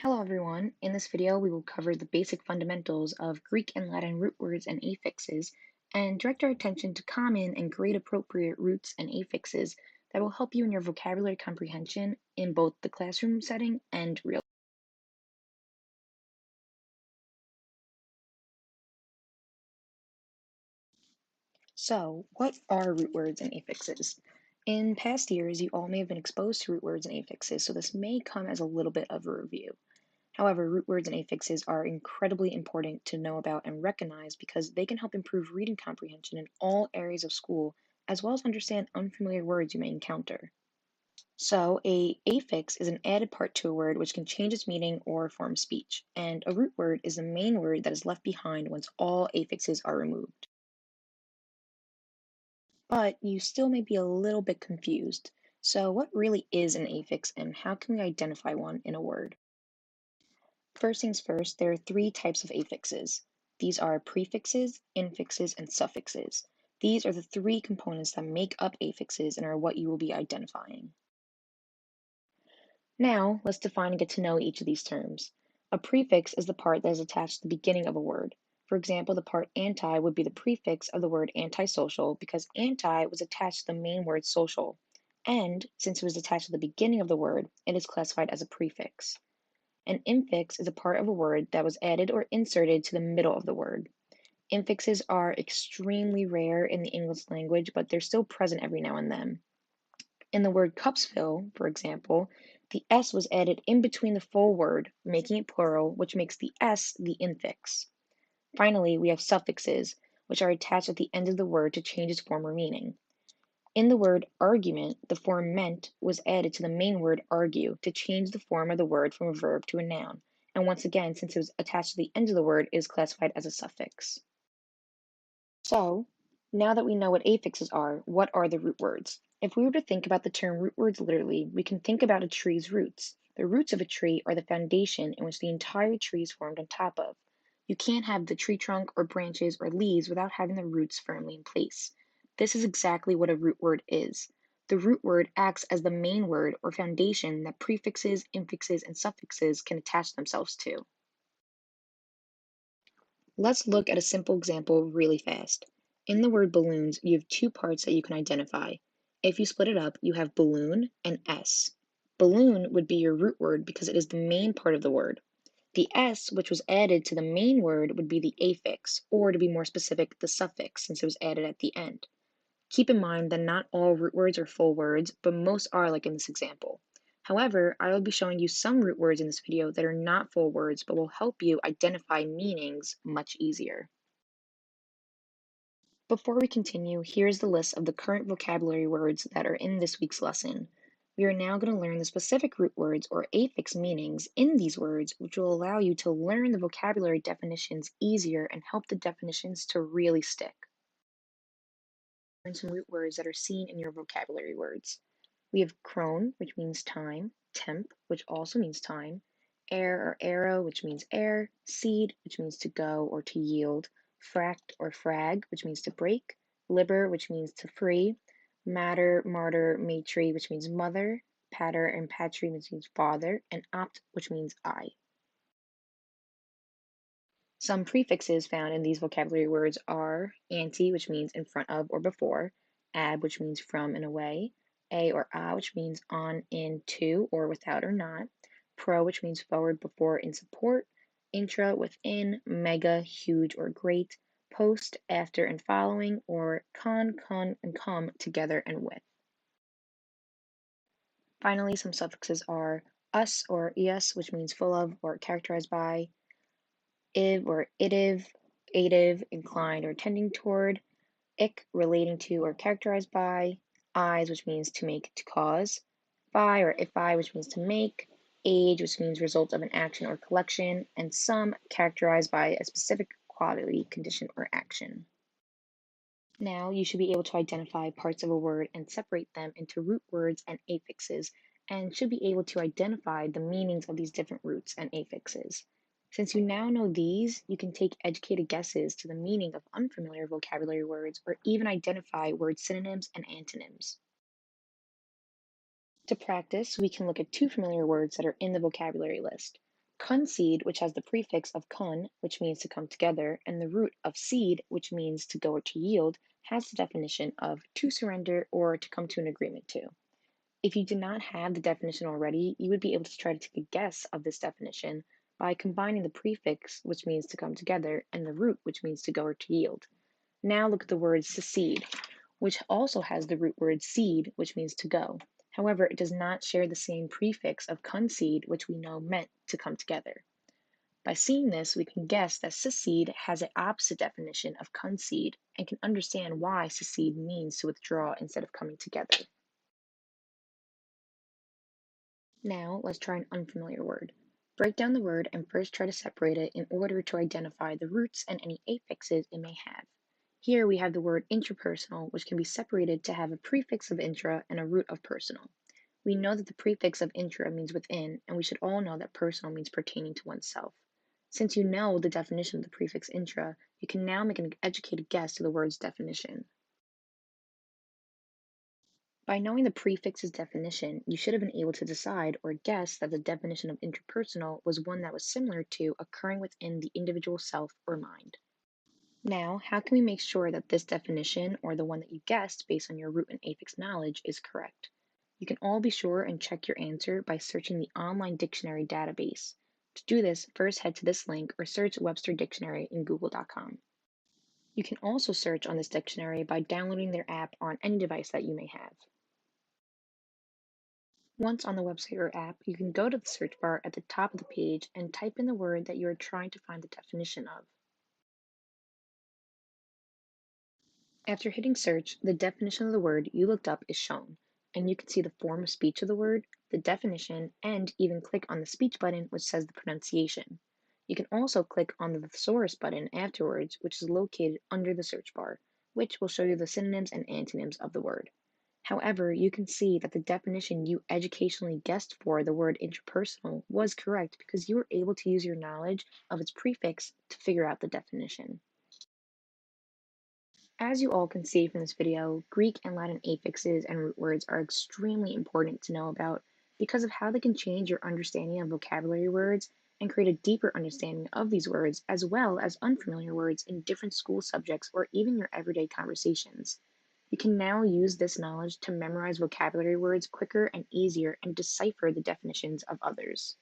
Hello everyone. In this video, we will cover the basic fundamentals of Greek and Latin root words and affixes and direct our attention to common and grade appropriate roots and affixes that will help you in your vocabulary comprehension in both the classroom setting and real. So, what are root words and affixes? In past years, you all may have been exposed to root words and affixes, so this may come as a little bit of a review. However, root words and affixes are incredibly important to know about and recognize because they can help improve reading comprehension in all areas of school, as well as understand unfamiliar words you may encounter. So, a affix is an added part to a word which can change its meaning or form speech, and a root word is the main word that is left behind once all affixes are removed. But you still may be a little bit confused. So, what really is an affix and how can we identify one in a word? First things first, there are three types of affixes. These are prefixes, infixes, and suffixes. These are the three components that make up affixes and are what you will be identifying. Now, let's define and get to know each of these terms. A prefix is the part that is attached to the beginning of a word. For example, the part anti would be the prefix of the word antisocial because anti was attached to the main word social. And since it was attached to the beginning of the word, it is classified as a prefix. An infix is a part of a word that was added or inserted to the middle of the word. Infixes are extremely rare in the English language, but they're still present every now and then. In the word cupsville, for example, the S was added in between the full word, making it plural, which makes the S the infix. Finally, we have suffixes, which are attached at the end of the word to change its form or meaning. In the word argument, the form meant was added to the main word argue to change the form of the word from a verb to a noun. And once again, since it was attached to the end of the word, it is classified as a suffix. So, now that we know what affixes are, what are the root words? If we were to think about the term root words literally, we can think about a tree's roots. The roots of a tree are the foundation in which the entire tree is formed on top of. You can't have the tree trunk or branches or leaves without having the roots firmly in place. This is exactly what a root word is. The root word acts as the main word or foundation that prefixes, infixes, and suffixes can attach themselves to. Let's look at a simple example really fast. In the word balloons, you have two parts that you can identify. If you split it up, you have balloon and S. Balloon would be your root word because it is the main part of the word. The S, which was added to the main word, would be the affix, or to be more specific, the suffix, since it was added at the end. Keep in mind that not all root words are full words, but most are like in this example. However, I will be showing you some root words in this video that are not full words, but will help you identify meanings much easier. Before we continue, here's the list of the current vocabulary words that are in this week's lesson. We are now going to learn the specific root words or affix meanings in these words, which will allow you to learn the vocabulary definitions easier and help the definitions to really stick. Learn some root words that are seen in your vocabulary words. We have crone, which means time, temp, which also means time, air or arrow, which means air, seed, which means to go or to yield, fract or frag, which means to break, liber, which means to free, mater, martyr, matri, which means mother, pater and patri, which means father, and opt, which means I. Some prefixes found in these vocabulary words are ante, which means in front of or before, ab, which means from and away, a or a, which means on, in, to, or without or not, pro, which means forward, before, in support, intra, within, mega, huge or great, post, after and following, or con, and come, together and with. Finally, some suffixes are us or es, which means full of or characterized by, iv or itive, ative, inclined or tending toward, ic, relating to or characterized by, eyes, which means to make, to cause, phi or ifi, which means to make, age, which means result of an action or collection, and some characterized by a specific quality, condition, or action. Now you should be able to identify parts of a word and separate them into root words and affixes, and should be able to identify the meanings of these different roots and affixes. Since you now know these, you can take educated guesses to the meaning of unfamiliar vocabulary words or even identify word synonyms and antonyms. To practice, we can look at two familiar words that are in the vocabulary list. Concede, which has the prefix of con, which means to come together, and the root of cede, which means to go or to yield, has the definition of to surrender or to come to an agreement to. If you did not have the definition already, you would be able to try to take a guess of this definition by combining the prefix, which means to come together, and the root, which means to go or to yield. Now look at the word secede, which also has the root word cede, which means to go. However, it does not share the same prefix of concede, which we know meant to come together. By seeing this, we can guess that secede has an opposite definition of concede and can understand why secede means to withdraw instead of coming together. Now, let's try an unfamiliar word. Break down the word and first try to separate it in order to identify the roots and any affixes it may have. Here we have the word intrapersonal, which can be separated to have a prefix of intra and a root of personal. We know that the prefix of intra means within, and we should all know that personal means pertaining to oneself. Since you know the definition of the prefix intra, you can now make an educated guess to the word's definition. By knowing the prefix's definition, you should have been able to decide or guess that the definition of interpersonal was one that was similar to occurring within the individual self or mind. Now, how can we make sure that this definition, or the one that you guessed based on your root and affix knowledge, is correct? You can all be sure and check your answer by searching the online dictionary database. To do this, first head to this link or search Webster Dictionary in google.com. You can also search on this dictionary by downloading their app on any device that you may have. Once on the website or app, you can go to the search bar at the top of the page and type in the word that you are trying to find the definition of. After hitting search, the definition of the word you looked up is shown, and you can see the form of speech of the word, the definition, and even click on the speech button which says the pronunciation. You can also click on the thesaurus button afterwards, which is located under the search bar, which will show you the synonyms and antonyms of the word. However, you can see that the definition you educationally guessed for the word interpersonal was correct because you were able to use your knowledge of its prefix to figure out the definition. As you all can see from this video, Greek and Latin affixes and root words are extremely important to know about because of how they can change your understanding of vocabulary words and create a deeper understanding of these words, as well as unfamiliar words in different school subjects or even your everyday conversations. You can now use this knowledge to memorize vocabulary words quicker and easier and decipher the definitions of others.